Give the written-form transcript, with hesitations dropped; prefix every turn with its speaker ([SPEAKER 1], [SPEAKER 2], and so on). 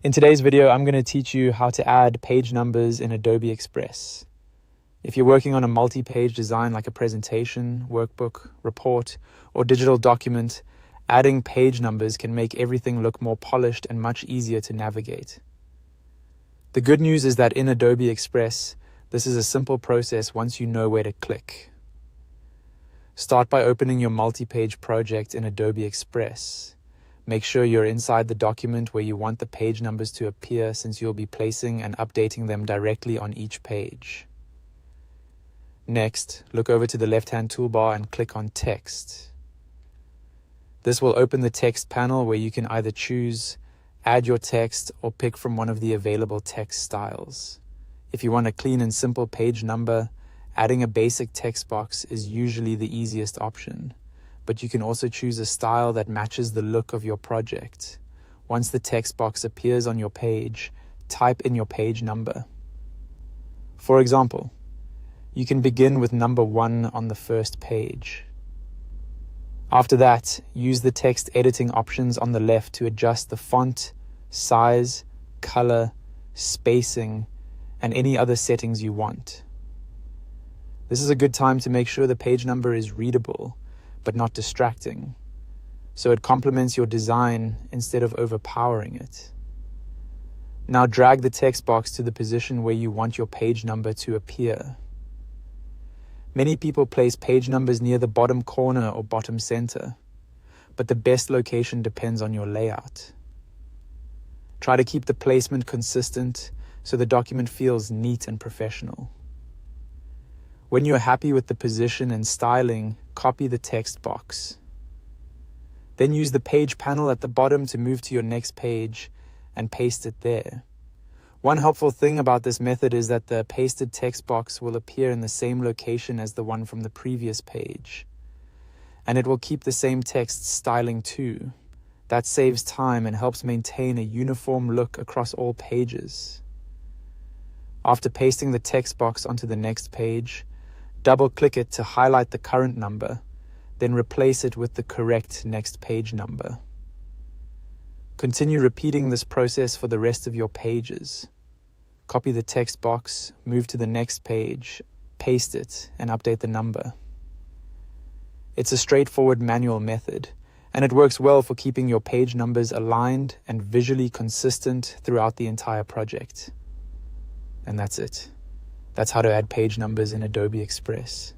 [SPEAKER 1] In today's video, I'm going to teach you how to add page numbers in Adobe Express. If you're working on a multi-page design like a presentation, workbook, report, or digital document, adding page numbers can make everything look more polished and much easier to navigate. The good news is that in Adobe Express, this is a simple process once you know where to click. Start by opening your multi-page project in Adobe Express. Make sure you're inside the document where you want the page numbers to appear, since you'll be placing and updating them directly on each page. Next, look over to the left-hand toolbar and click on Text. This will open the text panel where you can either choose, add your text, or pick from one of the available text styles. If you want a clean and simple page number, adding a basic text box is usually the easiest option, but you can also choose a style that matches the look of your project. Once the text box appears on your page, type in your page number. For example, you can begin with number 1 on the first page. After that, use the text editing options on the left to adjust the font, size, color, spacing, and any other settings you want. This is a good time to make sure the page number is readable, but not distracting, so it complements your design instead of overpowering it. Now drag the text box to the position where you want your page number to appear. Many people place page numbers near the bottom corner or bottom center, but the best location depends on your layout. Try to keep the placement consistent so the document feels neat and professional. When you're happy with the position and styling, copy the text box. Then use the page panel at the bottom to move to your next page and paste it there. One helpful thing about this method is that the pasted text box will appear in the same location as the one from the previous page, and it will keep the same text styling too. That saves time and helps maintain a uniform look across all pages. After pasting the text box onto the next page, double-click it to highlight the current number, then replace it with the correct next page number. Continue repeating this process for the rest of your pages. Copy the text box, move to the next page, paste it, and update the number. It's a straightforward manual method, and it works well for keeping your page numbers aligned and visually consistent throughout the entire project. And that's it. That's how to add page numbers in Adobe Express.